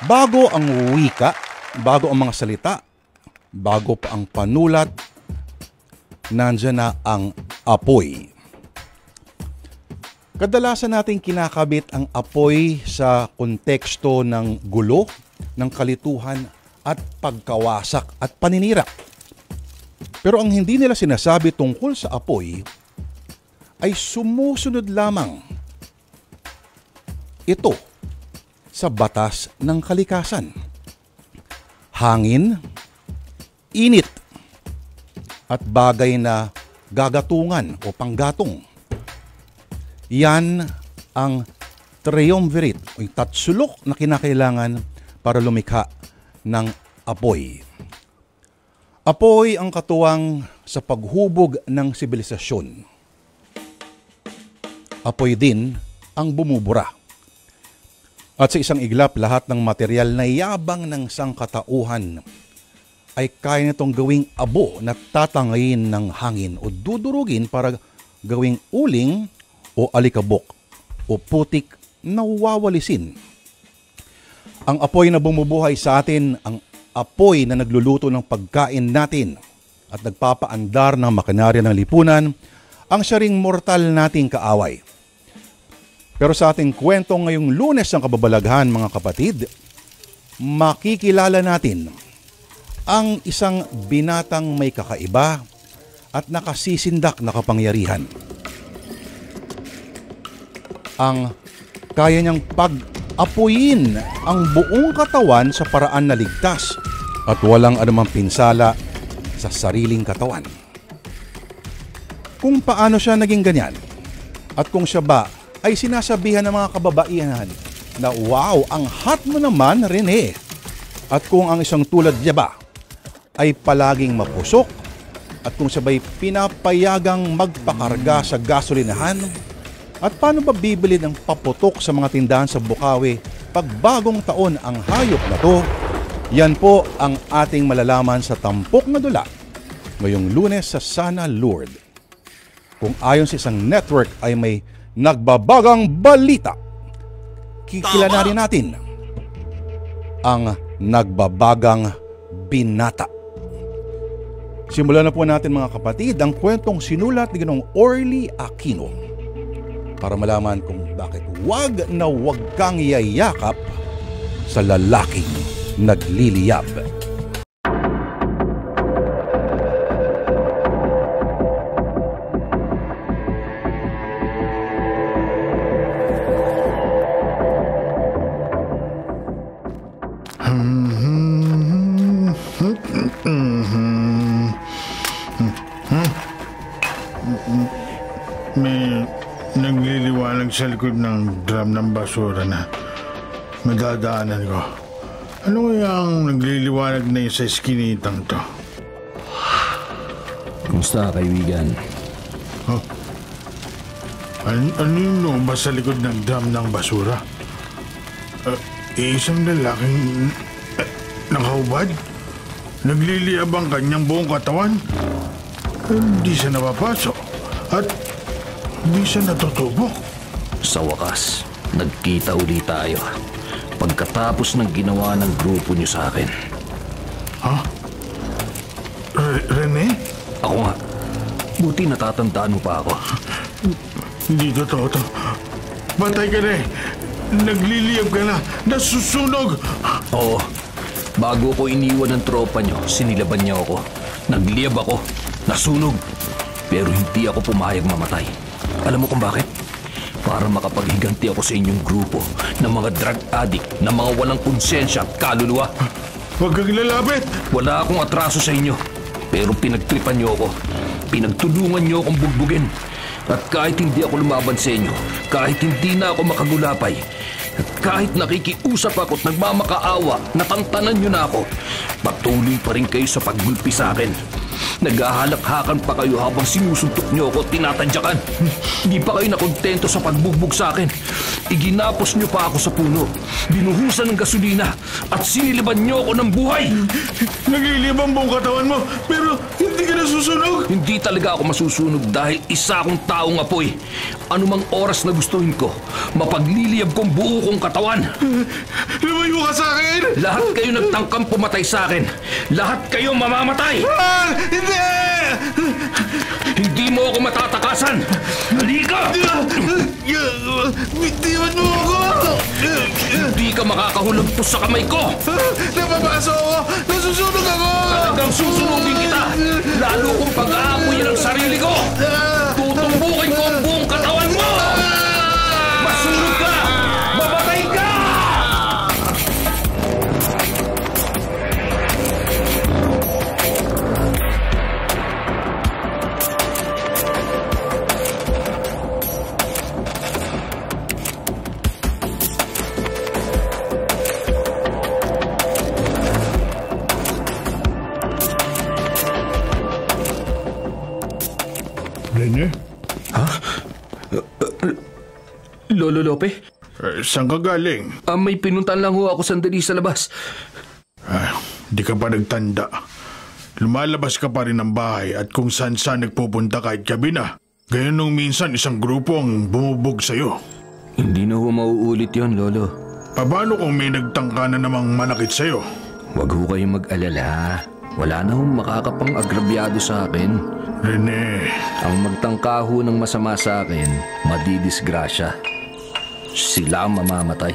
Bago ang wika, bago ang mga salita, bago pa ang panulat, nandyan na ang apoy. Kadalasan nating kinakabit ang apoy sa konteksto ng gulo, ng kalituhan at pagkawasak at paninira. Pero ang hindi nila sinasabi tungkol sa apoy ay sumusunod lamang ito sa batas ng kalikasan. Hangin, init, at bagay na gagatungan o panggatong. Yan ang triumvirate o tatsulok na kinakailangan para lumikha ng apoy. Apoy ang katuwang sa paghubog ng sibilisasyon. Apoy din ang bumubura. At sa isang iglap, lahat ng material na yabang ng sangkatauhan ay kaya nitong gawing abo na tatangayin ng hangin o dudurugin para gawing uling o alikabok o putik na wawalisin. Ang apoy na bumubuhay sa atin, ang apoy na nagluluto ng pagkain natin at nagpapaandar ng makinarya ng lipunan, ang siya ring mortal nating kaaway. Pero sa ating kwento ngayong Lunes ng Kababalaghan, mga kapatid, makikilala natin ang isang binatang may kakaiba at nakasisindak na kapangyarihan. Ang kaya niyang pag-apuyin ang buong katawan sa paraan na ligtas at walang anumang pinsala sa sariling katawan. Kung paano siya naging ganyan at kung siya ba ay sinasabihan ng mga kababaihan na wow, ang hot mo naman, Rene. At kung ang isang tulad niya ba ay palaging mapusok at kung siya ba'y pinapayagang magpakarga sa gasolinahan at paano ba bibili ng paputok sa mga tindahan sa Bukawi pag bagong taon ang hayop na to, yan po ang ating malalaman sa Tampok na Dula ngayong Lunes sa Sana Lourdes. Kung ayon sa isang network ay may nagbabagang balita, kikilalanin natin ang nagbabagang binata. Simulan na po natin, mga kapatid, ang kwentong sinulat ni Ginoong Orly Aquino para malaman kung bakit wag na wag kang yayakap sa lalaking nagliliyab. May nagliliwanag sa likod ng drum ng basura na madadaanan ko. Ano kaya ang nagliliwanag na yun sa eskinitang to? Kumusta, kaibigan? Oh. Ano yun ba sa likod ng drum ng basura? Isang lalaking nakahubad? Nagliliyab ang kanyang buong katawan? Hindi siya napapasok at hindi siya natutubok. Sa wakas, nagkita ulit tayo pagkatapos ng ginawa ng grupo niyo sa akin. Ha? Rene? Ako nga. Buti natatandaan mo pa ako. Hindi totoo to. Patay ka na eh. Nagliliyab ka na. Nasusunog. Oo. Bago ko iniwan ng tropa niyo, sinilaban niya ako. Nagliyab ako. Nasunog. Pero hindi ako pumayag mamatay. Alam mo kung bakit? Para makapaghiganti ako sa inyong grupo ng mga drug addict na mga walang konsensya at kaluluwa. Huwag kang lalapit! Wala akong atraso sa inyo. Pero pinagtripan niyo ako. Pinagtulungan niyo akong bugbugin. At kahit hindi ako lumaban sa inyo, kahit hindi na ako makagulapay, at kahit nakikiusap ako at nagmamakaawa, natantanan niyo na ako, patuloy pa rin kayo sa paggulpi sa akin. Naghahalakhakan pa kayo habang sinusuntok niyo ako at tinatadyakan. Hindi pa kayo nakontento sa pagbugbog sa akin. Iginapos niyo pa ako sa puno, binuhusan ng gasolina, at siniliban niyo ako ng buhay. Nagliliyab ang buong katawan mo, pero hindi ka nasusunog. Hindi talaga ako masusunog dahil isa akong taong apoy. Anumang oras na gustuhin ko, mapagliliyab kong buo kong katawan. Lumayo ka sa akin! Lahat kayo nagtangkang pumatay sa akin. Lahat kayo mamamatay! Hindi! Hindi mo ako matatakasan! Halika! Bitiwan mo ako! Hindi ka makakahulagpos sa kamay ko! Napapaso ako! Nasusunog ako! Talagang susunugin kita! Lalo kong pag-aapoyin ang sarili ko! Tutumbukin ko ang buong katawan mo! Masunog ka! Mamatay ka! Rene? Lolo Lope? Saan ka galing? May pinuntan lang ho ako sandali sa labas. Di ka pa nagtanda. Lumalabas ka pa rin ng bahay at kung saan nagpupunta kahit gabi na. Gaya nung minsan isang grupo ang bumubog sa'yo. Hindi na ho mauulit yon, Lolo. Paano kung may nagtangka na namang manakit sa'yo? Huwag ho kayong mag-alala. Wala na hong makakapang-agrabyado sa akin. Rene, Ang magtangka ho ng masama sa akin, madidisgrasya. Sila ang mamamatay.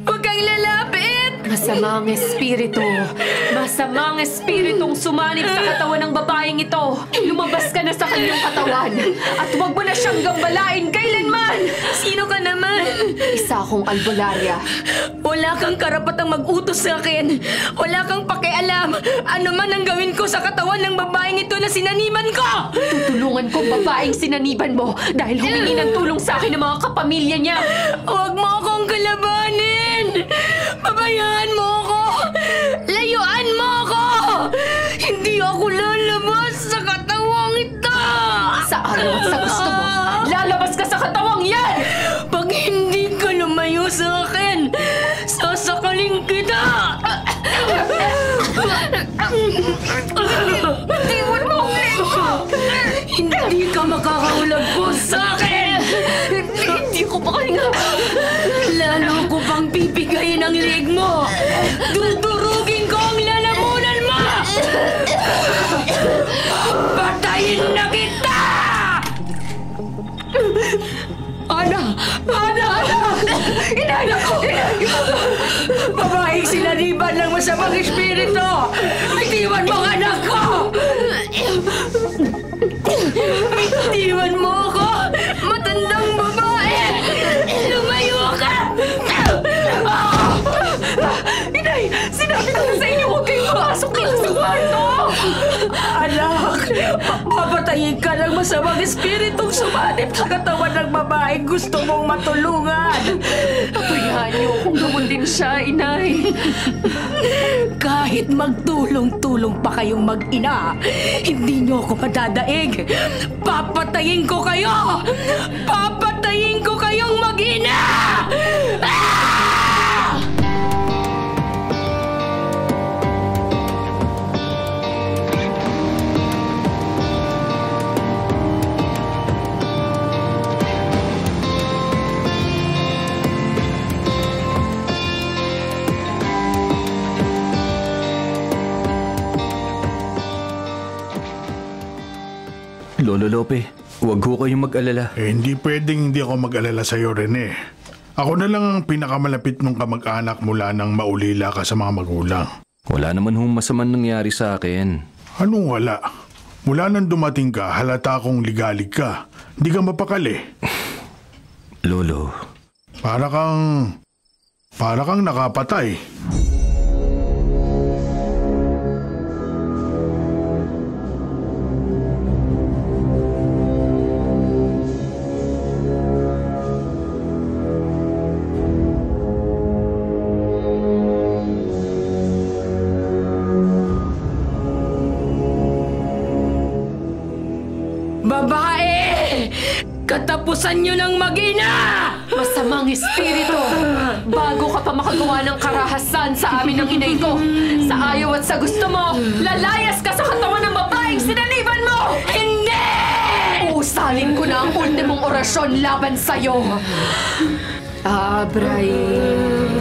Huwag kang lalapit! Masamang espiritong sumanib sa katawan ng babaeng ito. Lumabas ka na sa kanyang katawan at huwag mo na siyang gambalain kailanman! Sino ka naman? Isa akong albularya. Wala kang karapatang mag-utos sa akin. Wala kang pakialam. Ano man ang gawin ko sa katawan ng babaeng ito na sinaniban ko! Tutulungan ko ang babaeng sinaniban mo dahil humingi ng tulong sa akin ng mga kapamilya niya. Huwag mo akong kalabanin! Pabayaan mo ako! Layuan mo ako! Hindi ako lalabas sa katawang ito! Sa araw at sa gusto mo, lalabas ka sa katawang yan! Pag hindi ka lumayo sa akin, sasakalin kita! Bitiwan mo ang leg ko! Hindi ka makakaulagpos sa akin! Hindi ko makahinga! Lalo ko pang pipigayin ang leg mo! Dudurugin ko ang lalamunan mo! Patayin na kita! Ana! Inanak ko! Babaeng sinaniban ng masamang espiritu! Bitiwan mo ang anak ko! Bitiwan mo ako! Matandang babae! Lumayo ka! Inay! Sinabi ko na sa inyo huwag kayong pumasok dito sa kwarto! Anak! Papatayin ka ng masamang espiritong sumanib sa katawan ng babaeng gusto mong matulungan! Pabayaan niyo kung gamon din siya, inay! Kahit magtulong-tulong pa kayong mag-ina, hindi niyo ako madadaig! Papatayin ko kayo! Papatayin ko kayong mag-ina! Lolo Lope, huwag ho kayong mag-alala. hindi pwedeng hindi ako mag-alala sa'yo, Rene. Ako na lang ang pinakamalapit mong kamag-anak mula nang maulila ka sa mga magulang. Wala naman hong masamang nangyari sa akin. Anong wala? Mula nang dumating ka, halata akong ligalig ka. Hindi ka mapakali. Lolo, Para kang nakapatay. Babae! Katapusan nyo ng mag-ina! Masamang espiritu! Bago ka pa makagawa ng karahasan sa amin ng inay ko, sa ayaw at sa gusto mo, lalayas ka sa katawan ng babaeng sinaniban mo! Hindi! Uusalin ko na ang ultimong orasyon laban sa'yo. Abraim.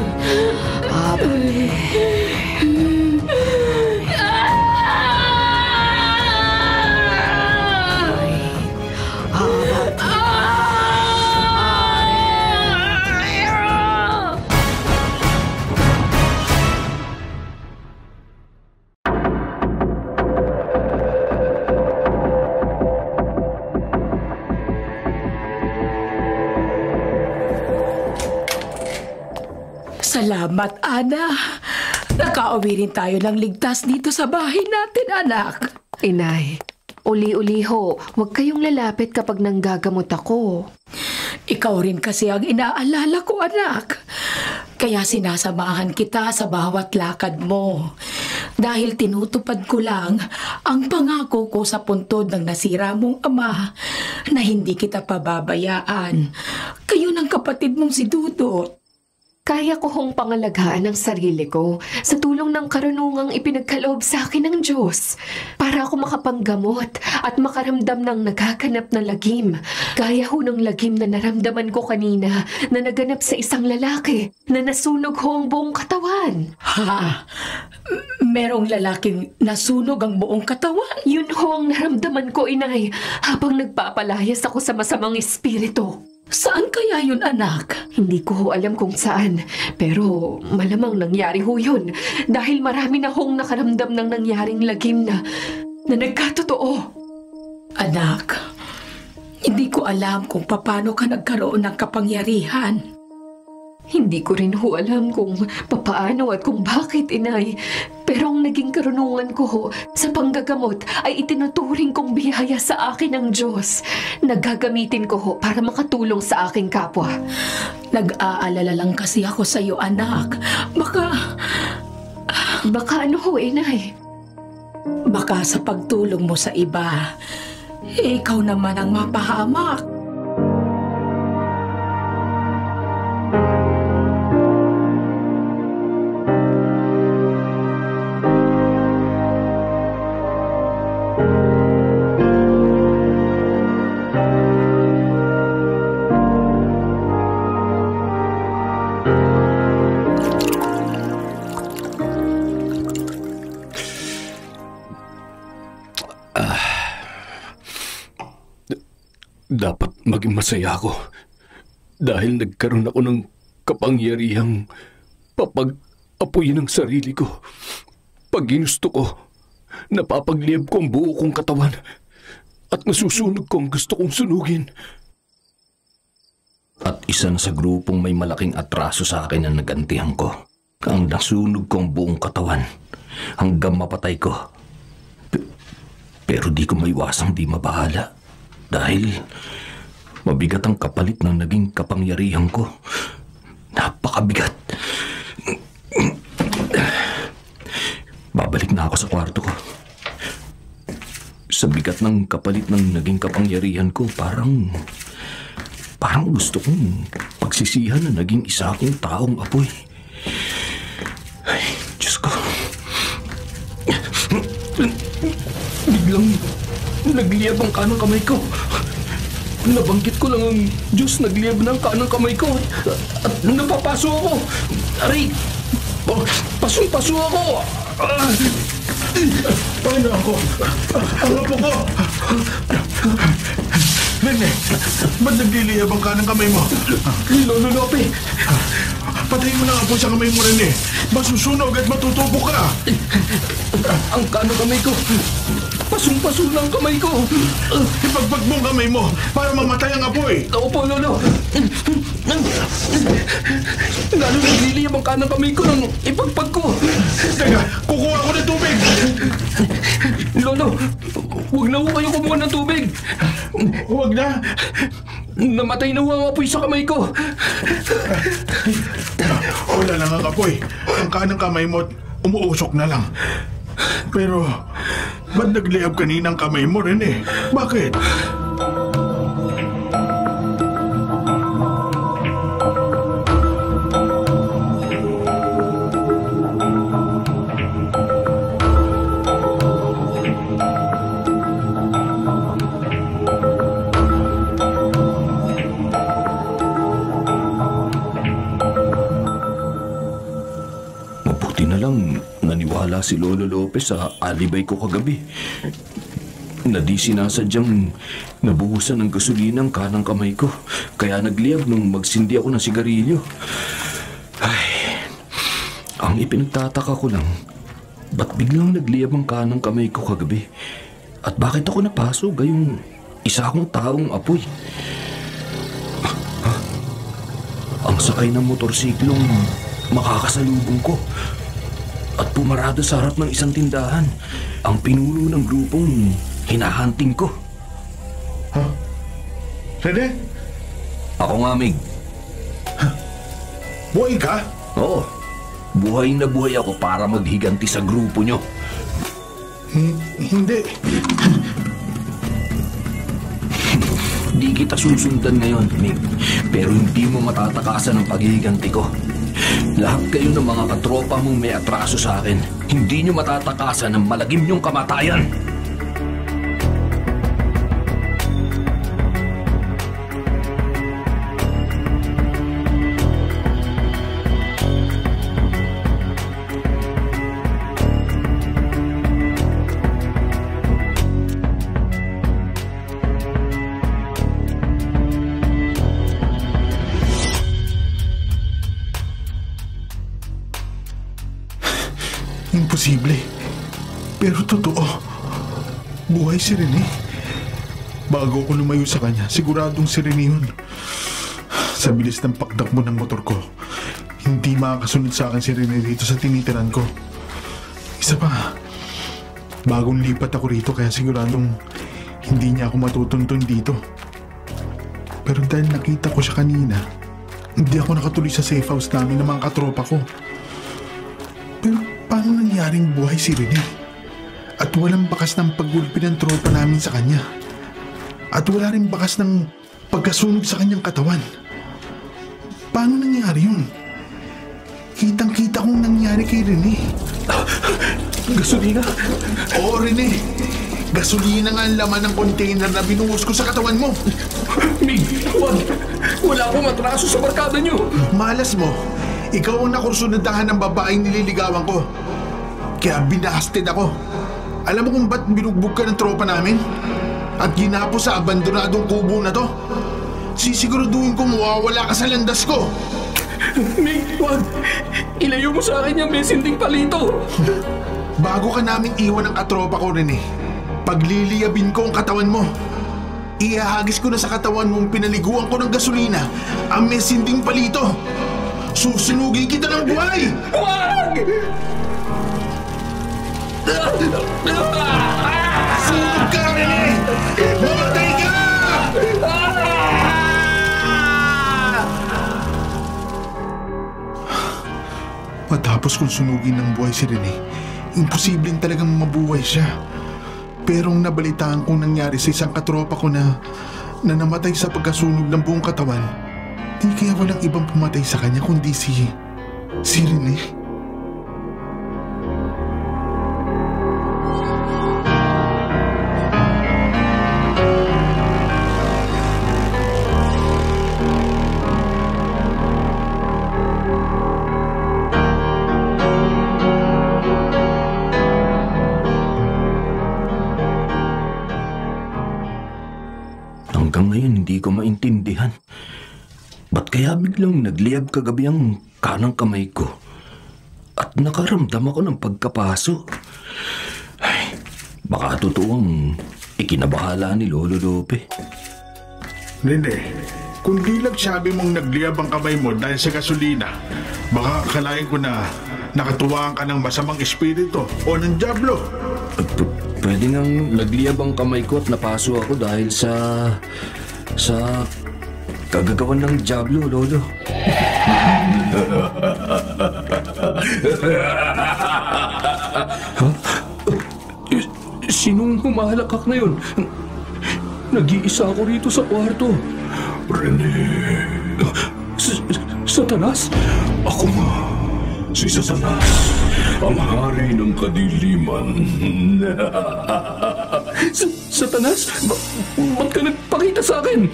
Salamat, Ana. Nakauwi rin tayo ng ligtas dito sa bahay natin, anak. Inay, uli-uli ho, huwag kayong lalapit kapag nanggagamot ako. Ikaw rin kasi ang inaalala ko, anak. Kaya sinasamahan kita sa bawat lakad mo. Dahil tinutupad ko lang ang pangako ko sa puntod ng nasira mong ama na hindi kita pababayaan. Kayo ng kapatid mong si Dudut. Kaya ko hong pangalagaan ang sarili ko sa tulong ng karunungang ipinagkaloob sa akin ng Diyos para ako makapanggamot at makaramdam ng nagaganap na lagim. Gaya ho ng lagim na naramdaman ko kanina na naganap sa isang lalaki na nasunog ho ang buong katawan. Ha? Merong lalaking nasunog ang buong katawan? Yun ho ang naramdaman ko, inay, habang nagpapalayas ako sa masamang espiritu. Saan kaya yun, anak? Hindi ko ho alam kung saan, pero malamang nangyari ho yun dahil marami na hong nakaramdam ng nangyaring lagim na nagkatotoo. Anak, hindi ko alam kung paano ka nagkaroon ng kapangyarihan. Hindi ko rin ho alam kung papaano at kung bakit, inay. Pero ang naging karunungan ko ho sa panggagamot ay itinuturing kong biyaya sa akin ng Diyos. Nagagamitin ko ho para makatulong sa aking kapwa. Nag-aalala lang kasi ako sa iyo, anak. Baka ano ho, inay? Baka sa pagtulong mo sa iba, ikaw naman ang mapahamak. Dapat maging masaya ako dahil nagkaroon ako ng kapangyarihang papag-apuyin ang sarili ko. Pag ginusto ko, napapagliyab ko ang buo kong katawan at nasusunog ko ang gusto kong sunugin. At isa na sa grupong may malaking atraso sa akin ang nagantihan ko. Ang nasunog ko ang buong katawan hanggang mapatay ko. Pero di ko maiwasang di mabahala. Dahil mabigat ang kapalit ng naging kapangyarihan ko. Napakabigat. Babalik na ako sa kwarto ko. Sa bigat ng kapalit ng naging kapangyarihan ko, parang gusto kong pagsisihan na naging isa akong taong apoy. Ay, Diyos ko. Biglang nagliyab ang kanang kamay ko. Nabanggit ko lang ang Diyos, nagliyab ng kanang kamay ko. At napapaso ako. Aray! Pasong-paso ako! Paano ako? Ang apo ko! Nene, ba't nagliliyab ang kanang kamay mo? Lolo Lope! Patayin mo na ang apo sa kamay mo, Rene. Masusunog at matutubo ka. Ang kanang kamay ko! Pasong-paso ng kamay ko! Ipagpag mo ang kamay mo para mamatay ang apoy. Opo, Lolo! Lalo nagliliyab ang kanang kamay ko nang ipagpag ko! Teka, kukuha ko ng tubig! Lolo, huwag na ho kayo kumuha ng tubig! Huwag na! Namatay na ho ang apoy sa kamay ko! Wala lang ang apoy. Ang kanang kamay mo umuusok na lang. Pero Ba't nagliyab kanina ang kamay mo, Rene? Bakit? Mabuti na lang naniwala si Lolo Lopez sa alibay ko kagabi. Na di sinasadyang nabuhusan ng gasolina ang kanang kamay ko. Kaya nagliyab nung magsindi ako ng sigarilyo. Ay, ang ipinagtataka ko lang, ba't biglang nagliyab ang kanang kamay ko kagabi? At bakit ako napasok gayong isa akong taong apoy? Ang sakay ng motorsiklong makakasalubong ko at pumarada sa harap ng isang tindahan, ang pinuno ng grupong hinahunting ko. Rene? Ako nga, Mig. Buhay ka? Oo, buhay na buhay ako para maghiganti sa grupo nyo. Hindi. Di kita susundan ngayon, Mig. Pero hindi mo matatakasan ang paghihiganti ko. Lahat kayo ng mga katropa mong may atraso sa akin, hindi nyo matatakasan ang malagim nyong kamatayan. Imposible. Pero totoo. Buhay si Rene. Bago ako lumayo sa kanya, siguradong si Rene yun. Sa bilis ng pagdakbo ng motor ko, hindi makakasunod sa akin si Rene dito sa tinitiran ko. Isa pa, bagong lipat ako rito kaya siguradong hindi niya ako matutuntun dito. Pero dahil nakita ko siya kanina, hindi ako nakatuloy sa safe house namin ng mga katropa ko. Pero paano nangyaring buhay si Rene? At walang bakas ng paggulpi ng tropa namin sa kanya. At wala rin bakas ng pagkasunog sa kanyang katawan. Paano nangyari yun? Kitang-kita kong nangyari kay Rene. Gasolina? Oo, Rene. Gasolina nga ang laman ng container na binuhos ko sa katawan mo. Mig, wag! Wala akong atraso sa barkada nyo! Malas mo. Ikaw ang nakursunadahan ng babaeng nililigawan ko. Kaya binasted ako. Alam mo kung ba't binugbog ka ng tropa namin? At ginapo sa abandonadong kubo na to? Sisiguraduhin ko mawawala ka sa landas ko. Mig, wag! Ilayo mo sa akin yung mesinding palito! Bago ka namin iwan ng katropa ko, Rene, pagliliyabin ko ang katawan mo. Ihahagis ko na sa katawan mong pinaliguan ko ng gasolina ang mesinding palito. Susunugin kita ng buhay! Wag! Sunog ka, Rene! Mamatay ka! Matapos kong sunugin ng buhay si Rene, imposibleng talagang mabuhay siya. Pero ang nabalitaan kong nangyari sa isang katropa ko na namatay sa pagkasunog ng buong katawan, di kaya walang ibang pumatay sa kanya kundi si Rene. Hanggang ngayon hindi ko maintindihan. Ba't kaya biglang nagliyab kagabi ang kanang kamay ko? At nakaramdam ako ng pagkapaso. Ay, baka totoong ikinabahala ni Lolo Lope. Rene, kung di lang sabi mong nagliyab ang kamay mo dahil sa gasolina, baka akalain ko na nakatuwaan ka ng masamang espiritu o ng dyablo. Pwede ngang nagliyab ang kamay ko at napaso ako dahil sa kagagawan ng dyablo, Lolo. Sinong humahalakak na yun? Nag-iisa ako rito sa kwarto. Rene, Satanas? ako nga, si Satanas, ang hari ng kadiliman. Satanas? Ba't ka nagpakita sa akin?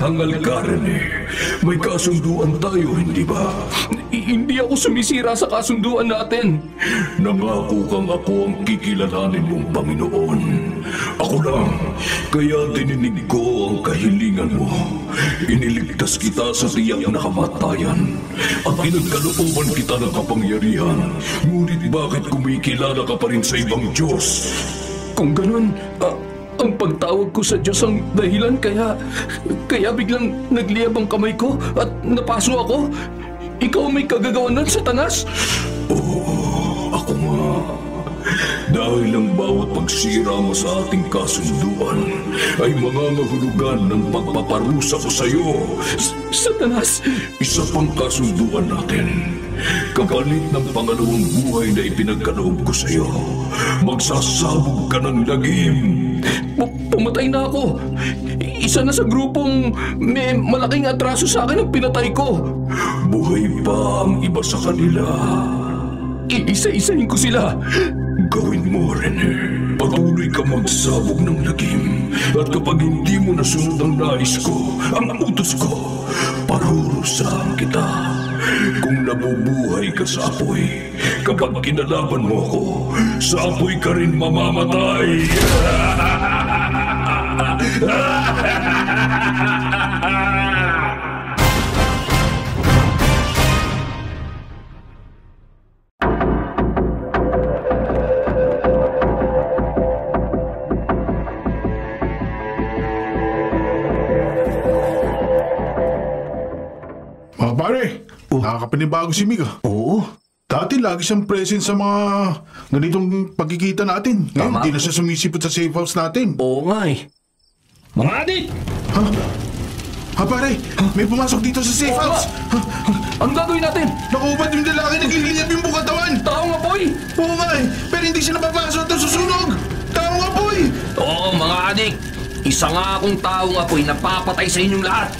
Hangal ka, Rene. May kasunduan tayo, hindi ba? Hindi ako sumisira sa kasunduan natin. Nangako kang ako ang kikilalanin mong Panginoon. Ako lang, kaya dininig ko ang kahilingan mo. Iniligtas kita sa tiyak na kamatayan at pinagkalooban kita ng kapangyarihan. Ngunit bakit kumikilala ka pa rin sa ibang Diyos? Kung ganun, ang pagtawag ko sa Diyos ang dahilan kaya biglang nagliyab ang kamay ko at napaso ako. Ikaw may kagagawan nun, Satanas? Oo, ako nga. Dahil ang bawat pagsira mo sa ating kasunduan ay mangangahulugan ng pagpaparusa ko sa iyo. Satanas! Isa pang kasunduan natin. Kapalit ng pangalawang buhay na ipinagkaloob ko sa iyo, magsasabog ka ng lagim. Pumatay na ako. Isa na sa grupong may malaking atraso sa akin ang pinatay ko. Buhay pa ang iba sa kanila. Iisa-isahin ko sila. Gawin mo, Rene. Patuloy ka magsabog ng lagim. At kapag hindi mo nasunod ang nais ko, ang utos ko, parurusahan kita. Kung nabubuhay ka sa apoy, kapag kinalaban mo ako, sa apoy ka rin mamamatay. Mga pare, nakakapanibago si Mika. Oo. Dati lagi siyang present sa mga ganitong pagkikita natin. Ngayon, Tama. hindi na siya sumisipot sa safe house natin. Oo nga eh. Mga adik! Ha pare, may pumasok dito sa safe house. Anong gagawin natin? Nakubat yung lalaki, nagliliyab yung buong katawan. Taong apoy! Oo nga eh, pero hindi siya napapasok at susunog. Tao nga po eh. Oo, mga adik! Isa nga akong taong apoy na papatay sa inyong lahat.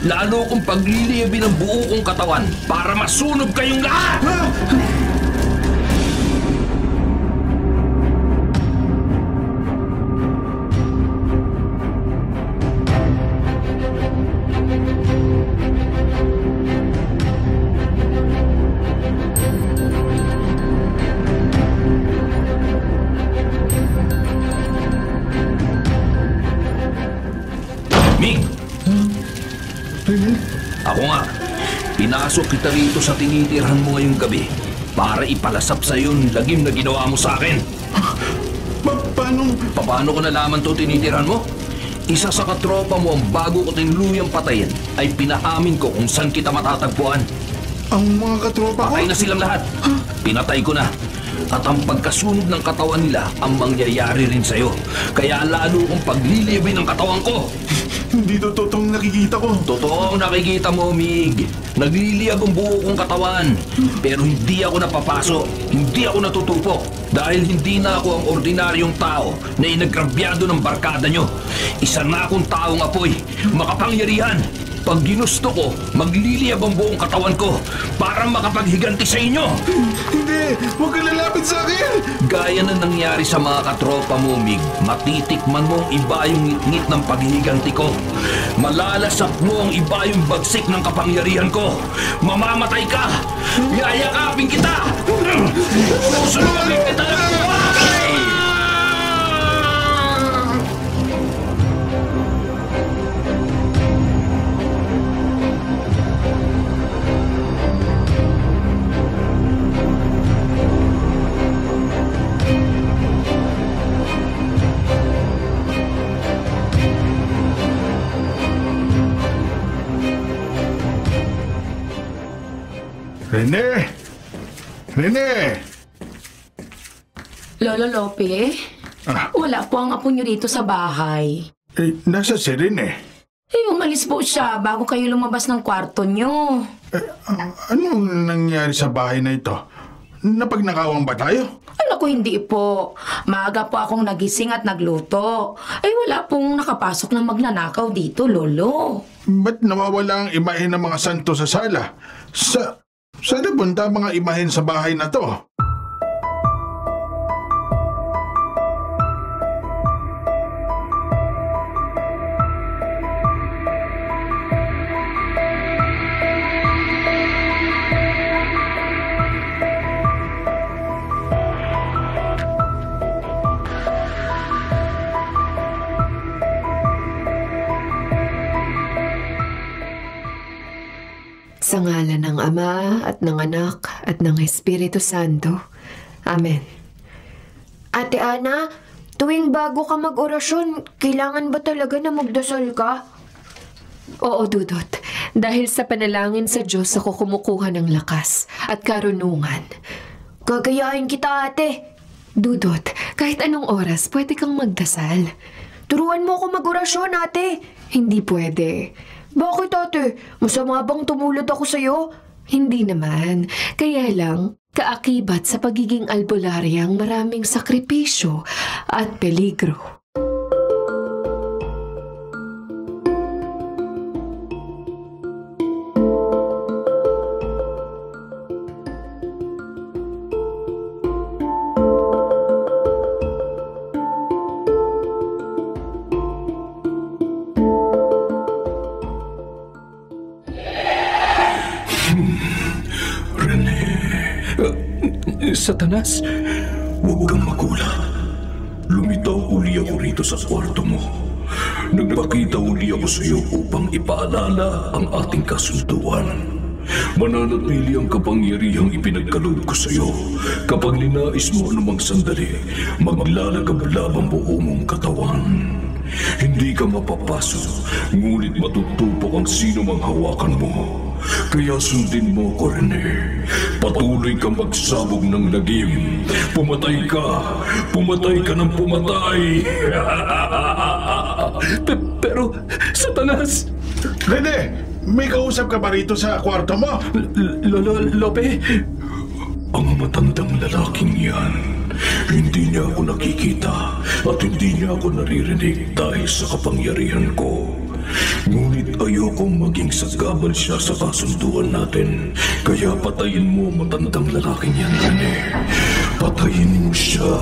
Lalo kong pagliliyabin ang buo kong katawan para masunog kayong lahat! Ming! Ako nga, pinasok kita rito sa tinitirhan mo ngayong gabi para ipalasap sa yung lagim na ginawa mo sa akin. Paano? Paano ko nalaman to tinitirhan mo? Isa sa katropa mo ang bago ko tinuluyang patayin ay pinahamin ko kung saan kita matatagpuan. Ang mga katropa ko? Patay na silang lahat. Pinatay ko na. At ang pagkasunog ng katawan nila ang mangyayari rin sa'yo. Kaya lalo kong paglilibin ng katawan ko. Hindi to totoong nakikita ko. Totoo ang nakikita mo, Mig. Nagliliyab ang buo kong katawan. Pero hindi ako napapaso. Hindi ako natutupok. Dahil hindi na ako ang ordinaryong tao na inagrabyado ng barkada nyo. Isa na akong taong apoy. Makapangyarihan. Pag ginusto ko, magliliyab ang buong katawan ko para makapaghiganti sa inyo. Hindi! Huwag ka lalapit sa akin! Gaya na nangyari sa mga katropa mo, Mig, matitikman mo ang iba yung ngit-ngit ng paghihiganti ko. Malalasap mo ang iba yung bagsik ng kapangyarihan ko. Mamamatay ka! Yayakapin kita! Susunugin kita ng buhay! Rene! Rene! Lolo Lope, wala po ang apo niyo dito sa bahay. Nasa si Rene? Umalis po siya bago kayo lumabas ng kwarto niyo. Anong nangyari sa bahay na ito? Napagnakawan ba tayo? Ako hindi po. Maaga po akong nagising at nagluto. Wala pong nakapasok na magnanakaw dito, Lolo. Ba't nawawala ang imahen ng mga santo sa sala? Saan napunta mga imahen sa bahay na to? Sa ngalan ng Ama at ng Anak at ng Espiritu Santo. Amen. Ate Ana, tuwing bago ka mag-orasyon, kailangan ba talaga na magdasal ka? Oo, Dudot. Dahil sa panalangin sa Diyos ako kumukuha ng lakas at karunungan. Gagayahin kita, ate. Dudot, kahit anong oras, pwede kang magdasal. Turuan mo ako mag-orasyon, ate. Hindi pwede. Bakit, ate? Masama bang tumulad ako sa'yo? Hindi naman. Kaya lang, kaakibat sa pagiging albularya ang maraming sakripisyo at peligro. Satanas, huwag kang magulat. Lumitaw uli ako rito sa kwarto mo. Nagpakita uli ako sa iyo upang ipaalala ang ating kasunduan. Mananatili ang kapangyarihang ipinagkaloob ko sa iyo. Kapag ninais mo anumang sandali, maglalagablab ang buo mong katawan. Hindi ka mapapasok, ngunit matutupok ang sino mang hawakan mo. Kaya sundin mo ko, Rene. Patuloy kang magsabog ng lagim. Pumatay ka ng pumatay. Pero, Satanas! Rene, may kausap ka ba rito sa kwarto mo? Lope? Ang matandang lalaking yan, hindi niya ako nakikita at hindi niya ako naririnig dahil sa kapangyarihan ko. Ngunit ayokong maging sagabal siya sa kasunduan natin. Kaya patayin mo matandang lalaking yan, Rene. Patayin mo siya.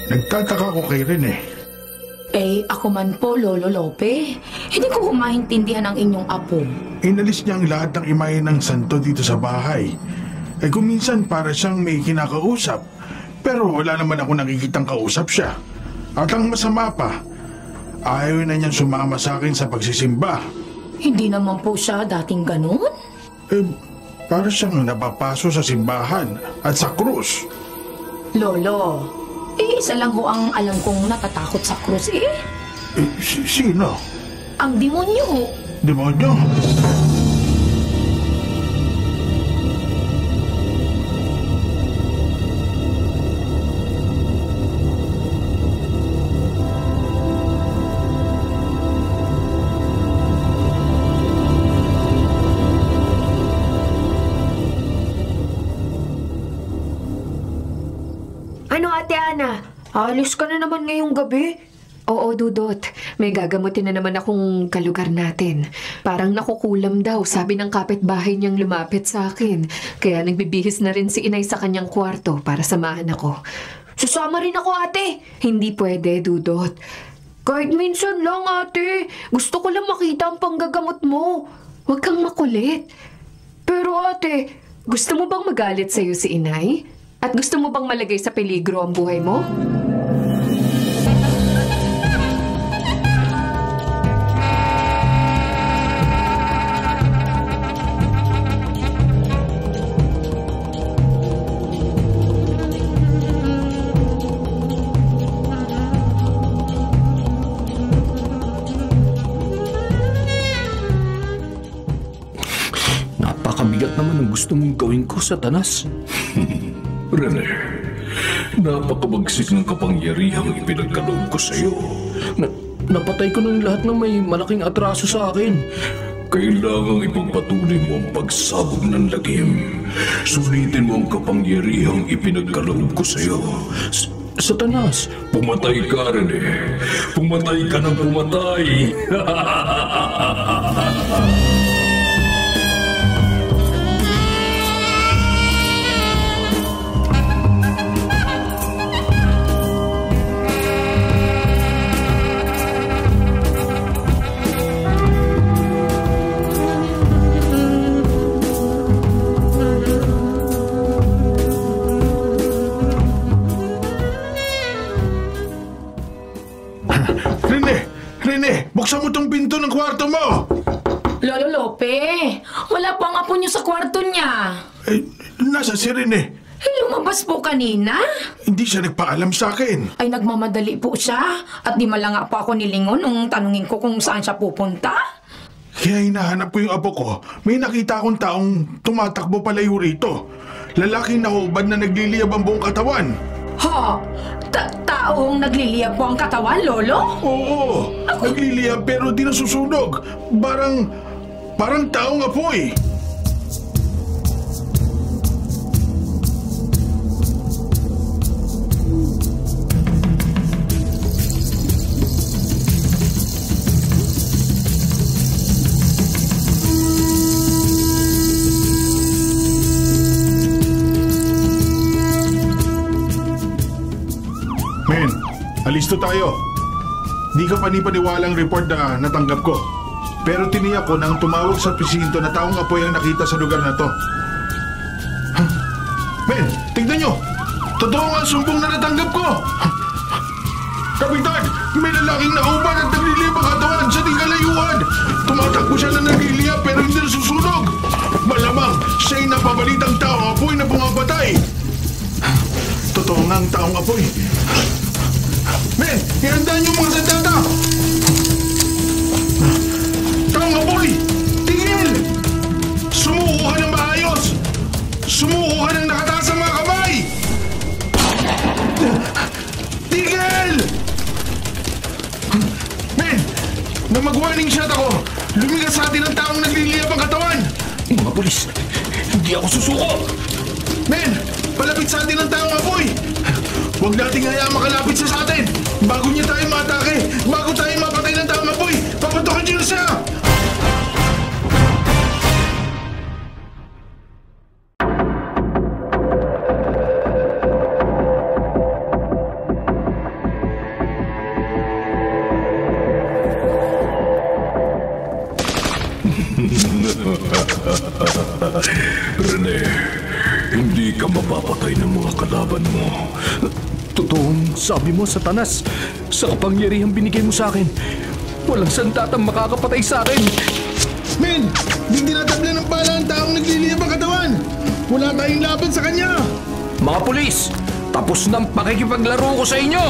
Nagtataka ko kay Rene. Ako man po, Lolo Lope. Hindi ko maintindihan ang inyong apo. Inalis niya ang lahat ng imahen ng santo dito sa bahay. Kung minsan para siyang may kinakausap. Pero wala naman ako nakikitang kausap siya. At ang masama pa, ayaw na niyang sumama sa akin sa pagsisimba. Hindi naman po siya dating ganun. Para siyang napapaso sa simbahan at sa krus. Lolo, isa lang ho ang alam kong natatakot sa krus Sino? Ang demonyo ho. Demonyo? Ano, Ate Ana? Alis ka na naman ngayong gabi? Oo, Dudot. May gagamutin na naman akong kalugar natin. Parang nakukulam daw, sabi ng kapitbahay niyang lumapit sa akin. Kaya nagbibihis na rin si Inay sa kanyang kwarto para samahan ako. Susama rin ako, ate. Hindi pwede, Dudot. Kahit minsan lang, ate. Gusto ko lang makita ang panggagamot mo. Huwag kang makulit. Pero ate, gusto mo bang magalit sa'yo si Inay? At gusto mo bang malagay sa peligro ang buhay mo? gusto mong gawin ko, Satanas? Rene, napakabagsik ng kapangyarihang ipinagkaloob ko sa iyo. Napatay ko ng lahat ng may malaking atraso sa akin. Kailangang ipagpatuloy mo ang pagsabog ng lagim. Sulitin mo ang kapangyarihang ipinagkaloob ko sa iyo. Satanas! Pumatay ka, Rene. Pumatay ka ng pumatay. Rene, buksan mo tong pinto ng kwarto mo! Lolo Lope, wala pa nga po niyo sa kwarto niya. Nasa si Rene? Lumabas po kanina. Hindi siya nagpaalam sa akin. Ay, nagmamadali po siya. At di malanga pa ako nilingon nung tanungin ko kung saan siya pupunta. Kaya hinahanap ko yung apo ko. May nakita akong taong tumatakbo palayo rito. Lalaking nahubad na nagliliyab ang buong katawan. Ha? Taong nagliliyab po ang katawan, Lolo? Oo, nagliliyab pero di nasusunog. Parang taong apoy. Men, alisto tayo. Di ka panipaniwalang report na natanggap ko. Pero tiniyak ko nang tumawag sa presinto na taong apoy ang nakita sa lugar na to. Huh? Men, tignan nyo! Totoo nga ang sumbong na natanggap ko! Kapitan, may lalaking naubad at nagliliyab ang katawan sa di kalayuan. Tumatakbo siya na nagliliyab pero hindi nasusunog. Malamang siya'y napabalitang taong apoy na pumapatay. Totoo nga ang taong apoy. Men, ihanda niyo mga sandata! Taong apoy! Tingil! Sumuko ka ng maayos! Sumuko ka ng nakataas ang mga kamay! Tingil! Men, nang mag-warning shot ako, lumigas sa atin ang taong nagliliyab ang katawan! Mga pulis, hindi ako susuko! Men, palapit sa atin ang taong apoy! Huwag nating hayaan makalapit siya sa atin! Bago niya tayo matake! Bago tayo mapatay ng taong apoy! Papatukan niyo na siya! Rene, hindi ka mapapatay ng mga kalaban mo. Totoong sabi mo, Satanas. Sa kapangyarihang binigay mo sa akin, walang sandatang makakapatay sa akin. Men, hindi tinatabla ng bala ang taong nagliliyab ang katawan! Wala tayong laban sa kanya! Mga pulis, tapos na ang pakikipaglaro ko sa inyo!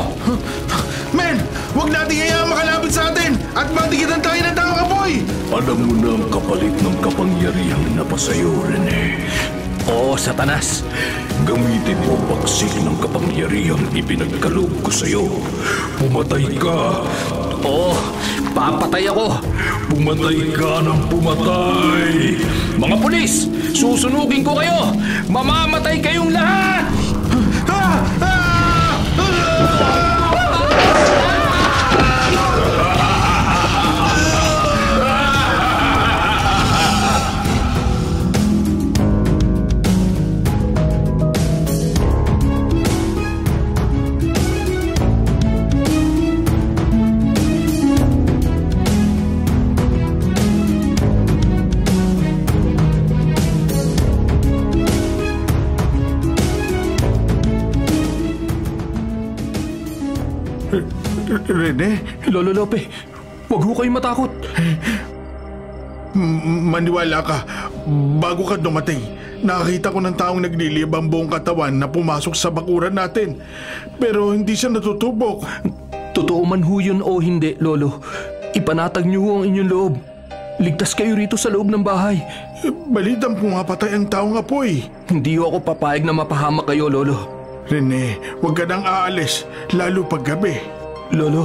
Men, huwag nating hayaan makalapit sa atin at matigitan tayo ng taong apoy! Alam mo na ang kapalit ng kapangyarihang napasayo, Rene. Oo, Satanas. Gamitin mo ang pagsik ng kapangyarihang ipinagkaloob ko sa'yo. Pumatay ka! Oo, papatay ako. Pumatay ka ng pumatay! Mga pulis, susunugin ko kayo. Mamamatay kayong lahat! Rene? Lolo Lope, huwag ho kayong matakot. Maniwala ka. Bago ka dumatay, nakakita ko ng taong nagliliyab ang buong katawan na pumasok sa bakuran natin. Pero hindi siya natutubok. Totoo man ho yun o hindi, Lolo. Ipanatag niyo ho ang inyong loob. Ligtas kayo rito sa loob ng bahay. Balitang pumapatay ang taong apoy. Hindi ako papayag na mapahamak kayo, Lolo. Rene, huwag ka nang aalis, lalo pag gabi. Lolo,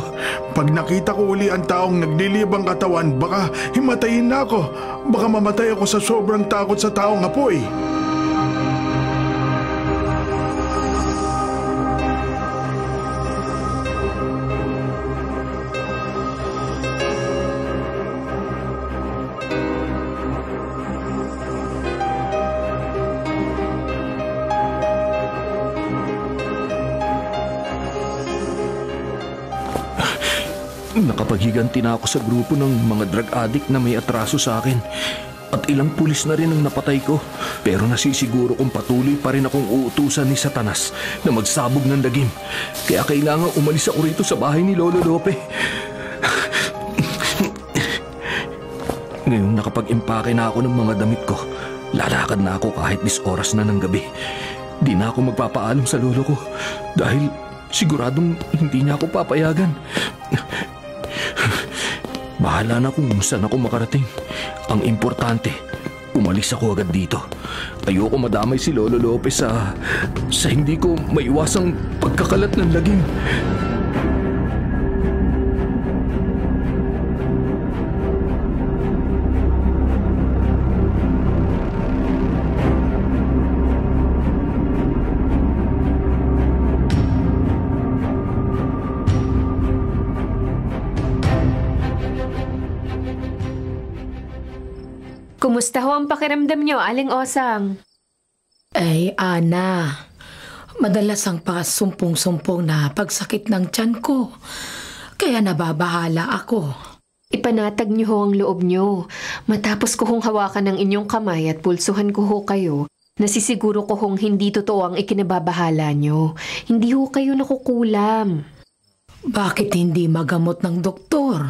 Pag nakita ko uli ang taong naglilibang katawan, baka himatayin na ako. Baka mamatay ako sa sobrang takot sa taong apoy. nakapaghiganti na ako sa grupo ng mga drug addict na may atraso sa akin. At ilang pulis na rin ang napatay ko. Pero nasisiguro kong patuloy pa rin akong uutusan ni Satanas na magsabog ng dagim. Kaya kailangan umalis ako rito sa bahay ni Lolo Lope. Ngayon nakapag-impake na ako ng mga damit ko. Lalakad na ako kahit 10 oras na ng gabi. Di na ako magpapaalam sa lolo ko dahil siguradong hindi niya ako papayagan. Bahala na kung saan ako makarating. Ang importante, umalis ako agad dito. Ayoko madamay si Lolo Lopez sa hindi ko maiwasang pagkakalat ng lagim. Kumusta ho ang pakiramdam niyo, Aling Osang? Ay, Ana, madalas ang pasumpong-sumpong na pagsakit ng tiyan ko. Kaya nababahala ako. Ipanatag niyo ho ang loob niyo. Matapos ko hong hawakan ng inyong kamay at pulsuhan ko ho kayo, nasisiguro ko hong hindi totoo ang ikinababahala niyo. Hindi ho kayo nakukulam. Bakit hindi magamot ng doktor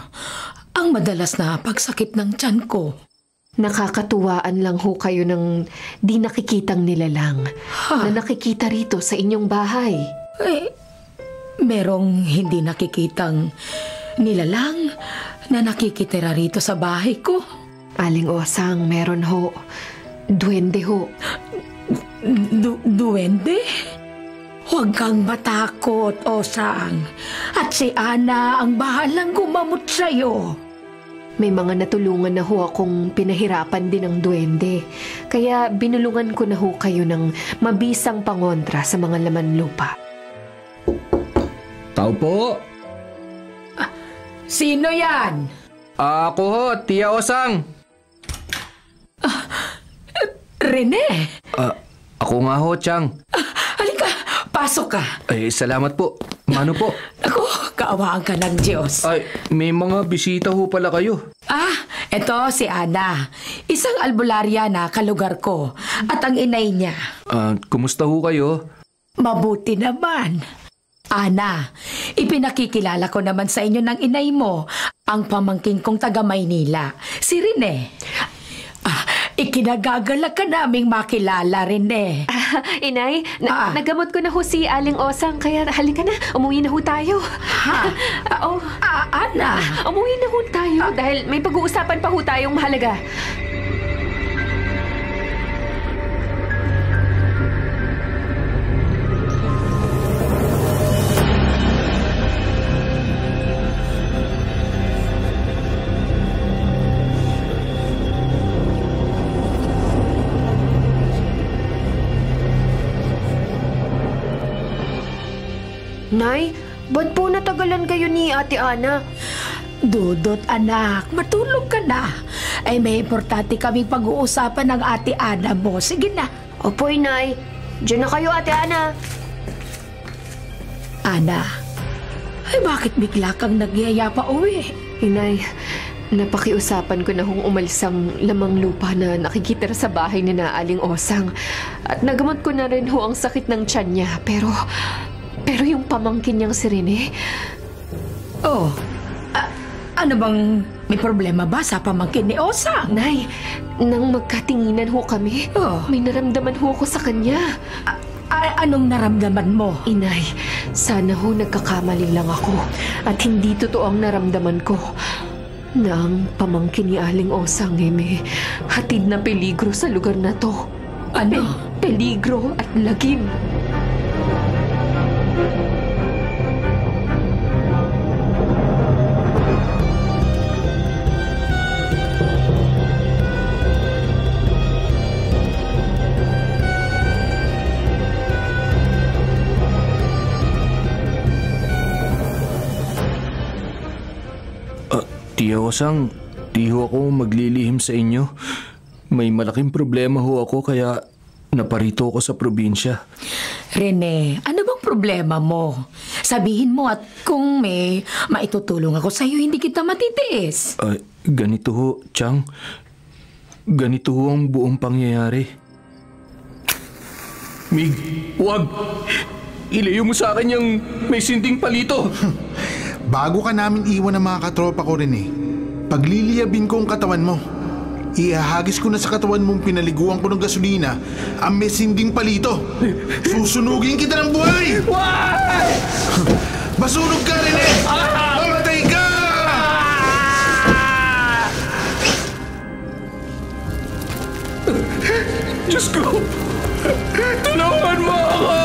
ang madalas na pagsakit ng tiyan ko? Nakakatuwaan lang ho kayo ng di nakikitang nilalang na nakikita rito sa inyong bahay. Eh, merong hindi nakikitang nilalang na nakikitira rito sa bahay ko. Aling Osang, meron ho. Duwende ho. Duwende? Huwag kang matakot, Osang. At si Ana ang bahalang gumamot sa'yo. May mga natulungan na ho akong pinahirapan din ng duwende. Kaya binulungan ko na ho kayo ng mabisang pangontra sa mga laman lupa. Tao po! Sino yan? Ako ho, Tia Osang! Rene! Ako nga ho, Chang. Halika, pasok ka. Ay, salamat po. Mano po? Ako, kaawaan ka ng Diyos. Ay, may mga bisita ho pala kayo. Eto si Ana. Isang albularya na kalugar ko. At ang inay niya. Kumusta ho kayo? Mabuti naman. Ana, ipinakikilala ko naman sa inyo ng inay mo ang pamangking kong taga Maynila, si Rene. Ikinagagalak ka naming makilala, Rene. Inay, nagamot ko na ho si Aling Osang, kaya halika na, umuwi na ho tayo. Ana! Umuwi na ho tayo dahil may pag-uusapan pa ho tayong mahalaga. Nay, ba't po natagalan kayo ni Ate Ana? Dudot, anak, matulog ka na. Ay may importante kaming pag-uusapan ng Ate Ana mo. Sige na. Opo, Inay. Diyan na kayo, Ate Ana. Ana, ay bakit bigla kang nagyaya pa uwi? Inay, napakiusapan ko na hong umalis ang lamang lupa na nakikitira sa bahay ni na Aling Osang. At nagamot ko na rin ho ang sakit ng tiyan niya. Pero yung pamangkin niyang si Rene... Oh, ano bang may problema ba sa pamangkin ni Osang? Nay, nang magkatinginan ho kami, may naramdaman ho ako sa kanya. Anong naramdaman mo? Inay, sana ho nagkakamali lang ako at hindi totoo ang naramdaman ko. na ang pamangkin ni Aling Osang may hatid na peligro sa lugar na to. Ano? Peligro at lagim. Tia Osang, di ho ako maglilihim sa inyo. May malaking problema ho ako kaya naparito ako sa probinsya. Rene, ano bang problema mo? Sabihin mo at kung may maitutulong ako sa'yo, hindi kita matitiis. Ganito ho, Chang. Ganito ho ang buong pangyayari. Mig, wag! Ilayo mo sa akin yung may sinding palito. Bago ka namin iwan ng mga katropa ko rin pagliliyabin ko ang katawan mo. Ihahagis ko na sa katawan mong pinaliguan ko ng gasolina ang mesinding palito. Susunugin kita ng buhay! Why? Masunog ka rin Mamatay ka! Diyos ko! Tulungan mo ako!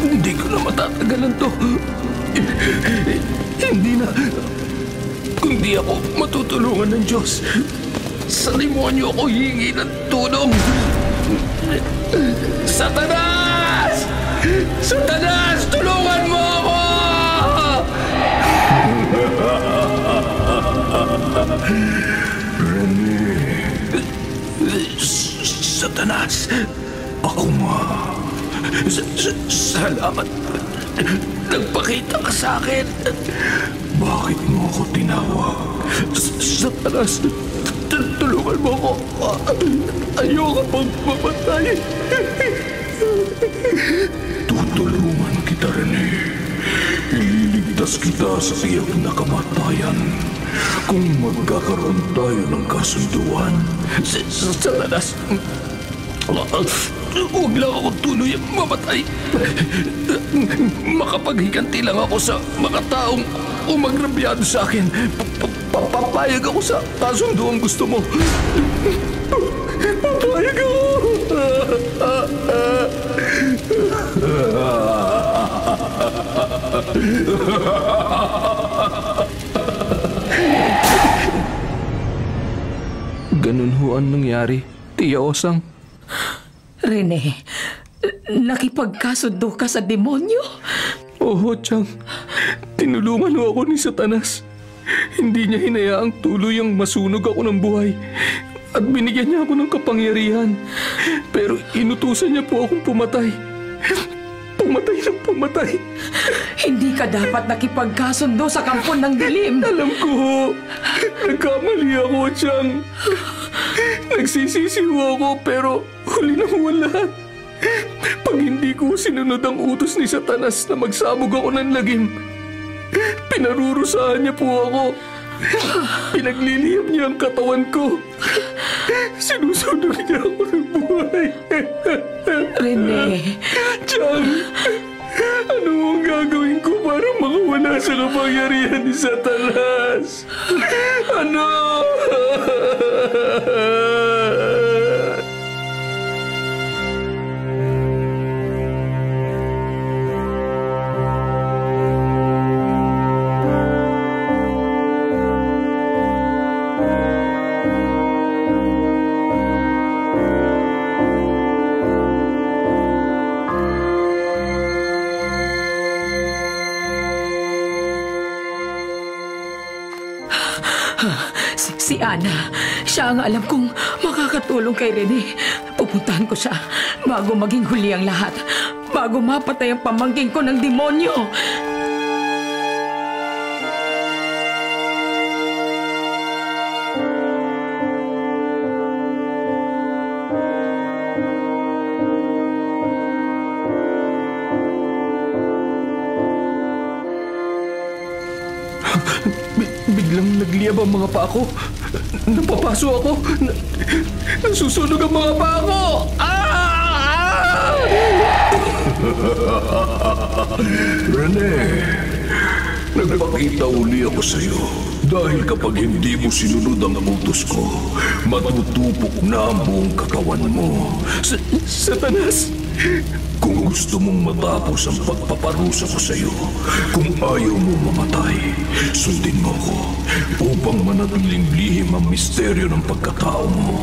Hindi ko na matatagalan to. Hindi na. Kung di ako matutulungan ng Diyos, sa demonyo ako hihingi ng tulong. Satanas! Satanas! Tulungan mo ako! Satanas! Ako nga. Salamat. Nagpakita ka sa akin. Bakit mo ako tinawag? Satanas, tulungan mo ako. Ayoko pang mamatay. Tutulungan kita, Rene. Ililigtas kita sa tiyak na kamatayan kung magkakaroon tayo ng kasunduan. Satanas, huwag lang ako tuluyang mamatay. Makapaghiganti lang ako sa mga taong umagrabyado sa akin. Papayag ako sa kasunduang gusto mo. Papayag ako. Ganun ho ang nangyari, Tia Osang. Rene, nakipagkasundo ka sa demonyo? Oo, Chang. Tinulungan ho ako ni Satanas. Hindi niya hinayaang tuluyang masunog ako ng buhay at binigyan niya ako ng kapangyarihan. Pero inutusan niya po akong pumatay. Pumatay ng pumatay. Hindi ka dapat nakipagkasundo sa kampon ng dilim. Alam ko ho. Nagkamali ako, Chang. Nagsisisi ho ako pero huli na ho ang lahat. Pag hindi ko sinunod ang utos ni Satanas na magsabog ako ng lagim, pinarurusahan niya po ako. Pinagliliyab niya ang katawan ko. Sinusunod niya ako ng buhay. Rene. Chang, ano ang gagawin ko para makawala sa kapangyarihan ni Satanas? Ano? Si Ana, siya ang alam kong makakatulong kay Rene. Pupuntahan ko siya bago maging huli ang lahat. Bago mapatay ang pamangking ko ng demonyo. Biglang nagliyab ang mga paa ko. Napapaso ako. Nasusunog ang mga paa ko. Rene, nagpakita uli ako sa'yo. Dahil kapag hindi mo sinunod ang utos ko, matutupok na ang buong katawan mo. Satanas! Kung gusto mong matapos ang pagpaparusa ko sa'yo, kung ayaw mo mamatay, sundin mo ko upang manatiling lihim ang misteryo ng pagkatao mo.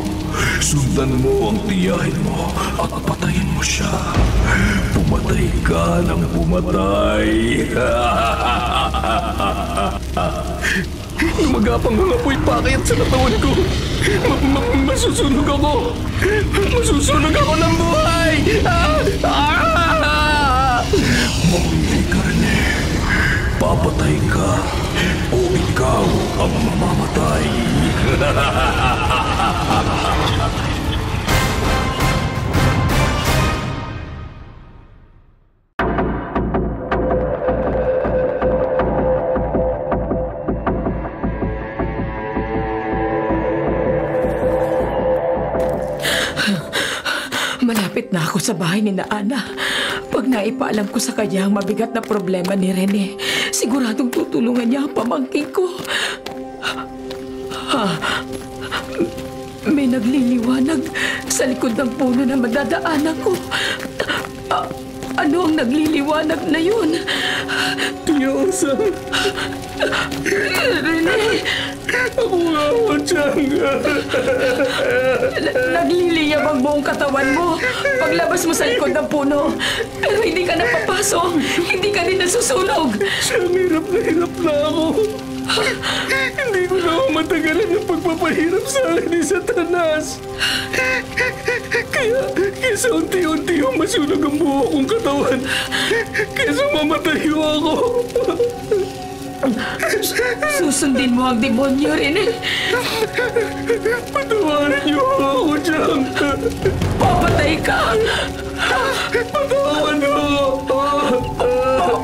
Sundan mo ang tiyahin mo at patayin mo siya. Pumatay ka ng pumatay. Gumagapang mga apoy pakit sa katawan ko. Masusunog ako. Masusunog ako ng buhay. Mamili ka, Rene. Papatay ka o ikaw ang mamamatay. Malapit na ako sa bahay ni Ana. Pag naipaalam ko sa kanya ang mabigat na problema ni Rene, siguradong tutulungan niya ang pamangkin ko. May nagliliwanag sa likod ng puno na madadaanan ko. Ano ang nagliliwanag na yun? Tiyosa! Rene! Ako nga ako, Changa! Nagliliyab ang buong katawan mo paglabas mo sa likod ng puno. Pero hindi ka napapasok. Hindi ka din nasusunog. Siyang hirap na ako. Hindi ko na matagalan ng pagpapahirap sa akin ni Satanas. Kaya sa unti-unti yung masunog ang buo kong katawan. Kesa mamatayo ako. Susundin mo ang demonyo, Rene. Patawarin niyo ako, Chang. Papatay ka. Patawan mo.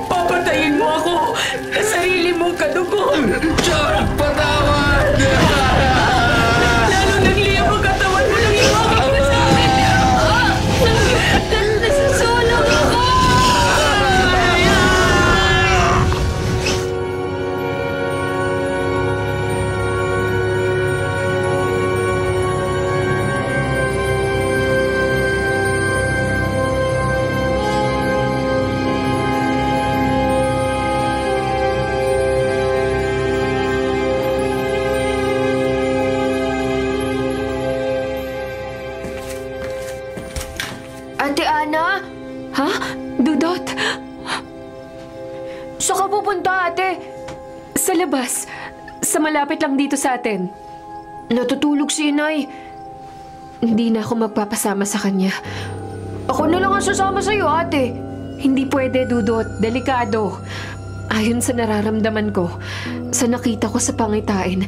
Papatayin mo ako sa sarili mong kadugo. Chang, patawan! Lalo nagliyab ang katawan mo nang iwakit ka sa akin. Nasusunog ako! Ate Ana? Ha? Dudot? Saan ka pupunta, ate? Sa labas. Sa malapit lang dito sa atin. Natutulog si Inay. Hindi na ako magpapasama sa kanya. Ako na lang ang sasama sa'yo, ate. Hindi pwede, Dudot. Delikado. Ayon sa nararamdaman ko, sa nakita ko sa pangitain,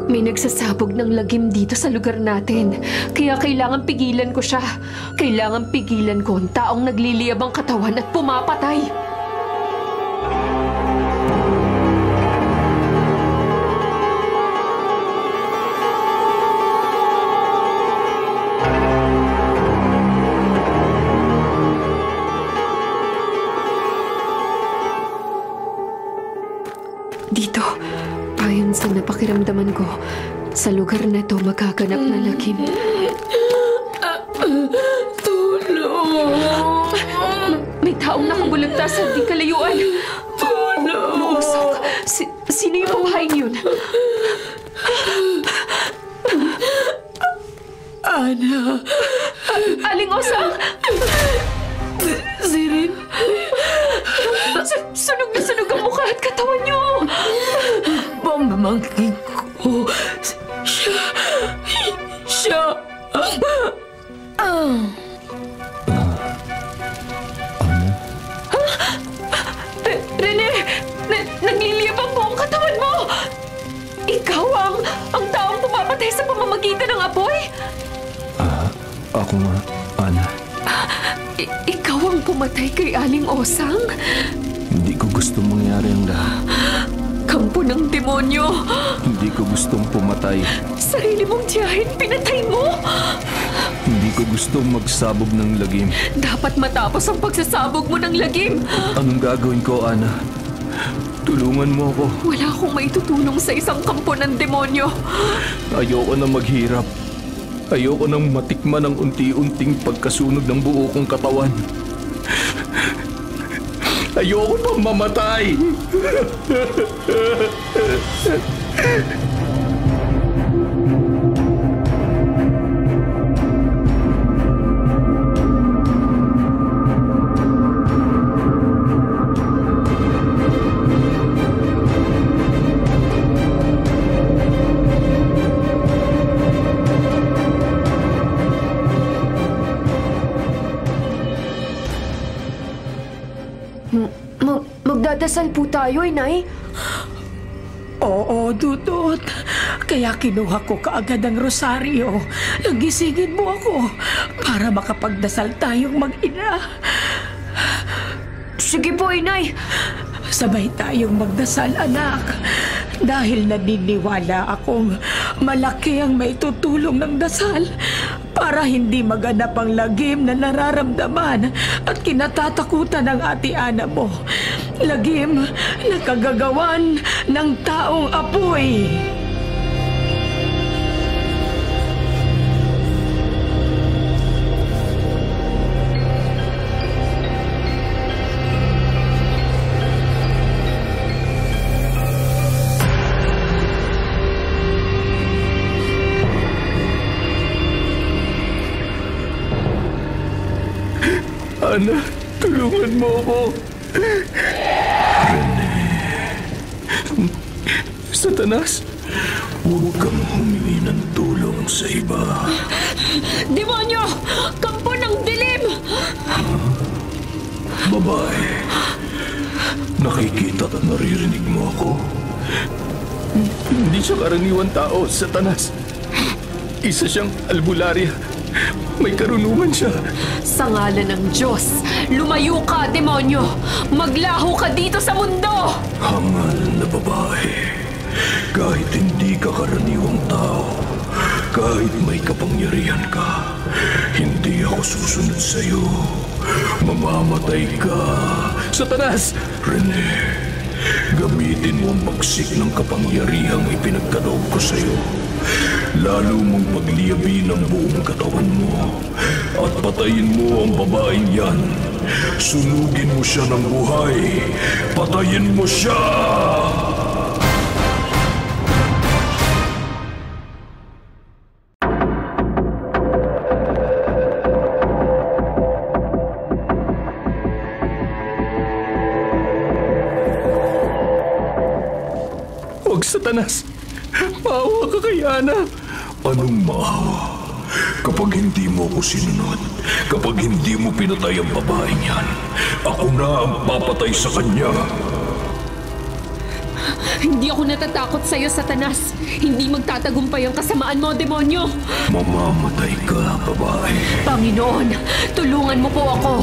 may nagsasabog ng lagim dito sa lugar natin. Kaya kailangan pigilan ko siya. Kailangan pigilan ko ang taong nagliliyab ang katawan at pumapatay. Dito, ayon sa napakiramdaman ko, sa lugar na ito magaganap na lagim. Tulong! May taong nakabulagta sa di kalayuan. Tulong! Mausok. Sino yung babaeng yun? Ana! Aling Osang! Si Rin! Sunog na sunog ang mukha at katawan niyo! Pamamangkin ko. Siya. Rene! Nagliliyab ang buong katawan mo! Ikaw ang taong pumapatay sa pamamagitan ng apoy? Ako nga, Ana. Ikaw ang pumatay kay Aling Osang? Hindi ko gusto mangyari ang lahat. Kampo ng demonyo demonyo! Hindi ko gustong pumatay. Sarili mong tiyahin, pinatay mo! Hindi ko gustong magsabog ng lagim. Dapat matapos ang pagsasabog mo ng lagim! Anong gagawin ko, Ana? Tulungan mo ako. Wala akong maitutulong sa isang kampo ng demonyo. Ayoko na maghirap. Ayoko nang matikman ang unti-unting pagkasunog ng buo kong katawan. Ayoko pang mamatay! Magdadasal po tayo, Inay. Oo, Dudut. Kaya kinuha ko kaagad ang rosaryo. Nagisingin mo ako para makapagdasal tayong mag-ina. Sige po, Inay. Sabay tayong magdasal, anak. Dahil naniniwala akong malaki ang maitutulong ng dasal para hindi maganap ang lagim na nararamdaman at kinatatakutan ng ate Ana mo. Lagim na kagagawan ng taong apoy. Ana, tulungan mo ako. Satanas, huwag kang humingi ng tulong sa iba. Demonyo! Kampo ng dilim! Babae, nakikita at naririnig mo ako? Hindi siya karaniwang tao, Satanas. Isa siyang albularya. May karunungan siya. Sa ngalan ng Diyos, lumayo ka, demonyo! Maglaho ka dito sa mundo! Hangal na babae, kahit hindi ka karaniwang tao, kahit may kapangyarihan ka, hindi ako susunod sa'yo. Mamamatay ka. Satanas! Rene, gamitin mo ang bagsik ng kapangyarihang ipinagkaloob ko sa'yo. Lalo mong pagliyabin ang buong katawan mo at patayin mo ang babaeng yan. Sunugin mo siya ng buhay. Patayin mo siya! Huwag, Satanas! Maawa ka kay Ana! Anong maawa? Kapag hindi mo ko sinunod, kapag hindi mo pinatay ang babaeng yan, ako na ang papatay sa kanya. Hindi ako natatakot sa'yo, Satanas. Hindi magtatagumpay ang kasamaan mo, demonyo. Mamamatay ka, babae. Panginoon, tulungan mo po ako.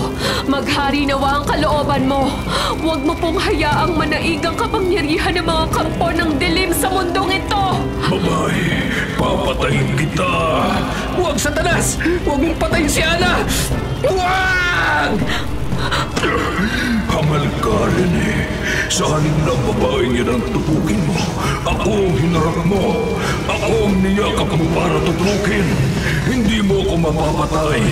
Maghari nawa ang kalooban mo. Huwag mo pong hayaang manaig ang kapangyarihan ng mga kampo ng dilim sa mundong ito. Babae, papatayin kita. Huwag, Satanas! Huwag mong patayin si Ana! Huwag! Hangal ka, Rene. Sa halin ng babaeng yan ang tutukin mo. Ako ang hinarap mo. Ako ang niyakap mo para tutukin. Hindi mo ako mapapatay.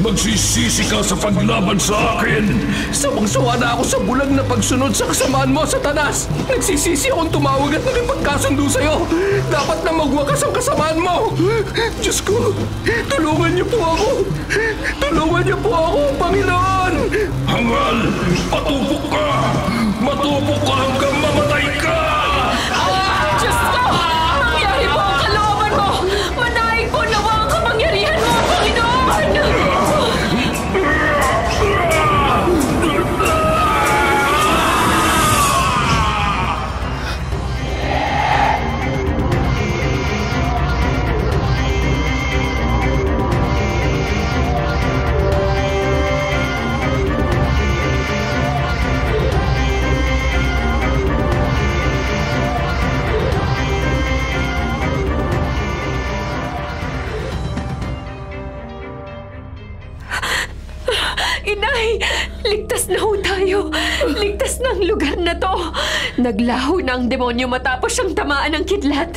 Magsisisi ka sa paglaban sa akin. Sawang-sawa na ako sa bulag na pagsunod sa kasamaan mo, Satanas! Nagsisisi akong tumawag at nakipagkasundo sa'yo. Dapat na magwakas ang kasamaan mo. Diyos ko, tulungan niyo po ako. Tulungan niyo po ako, Panginoon! Hangal! Patupok ka! Matupok ka hanggang mamatay ka! Diyos ko! Mangyari po ang kalooban mo! Manaig po nawa ang kapangyarihan mo, Panginoon! ang lugar na to. Naglaho na ang demonyo matapos siyang tamaan ng kidlat.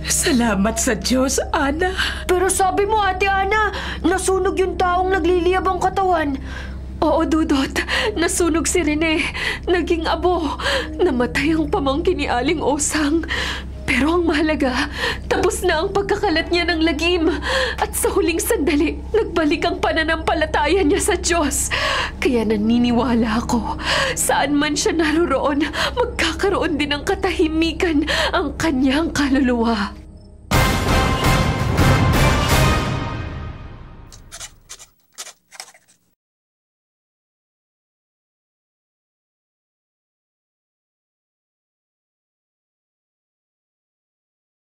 Salamat sa Diyos, Ana. Pero sabi mo, Ate Ana, nasunog yung taong nagliliyab ang katawan. Oo, Dudot. Nasunog si Rene. Naging abo. Namatay ang pamangkin ni Aling Osang. Pero ang mahalaga, tapos na ang pagkakalat niya ng lagim. At sa huling sandali, nagbalik ang pananampalataya niya sa Diyos. Kaya naniniwala ako, saan man siya naroroon, magkakaroon din ng katahimikan ang kanyang kaluluwa.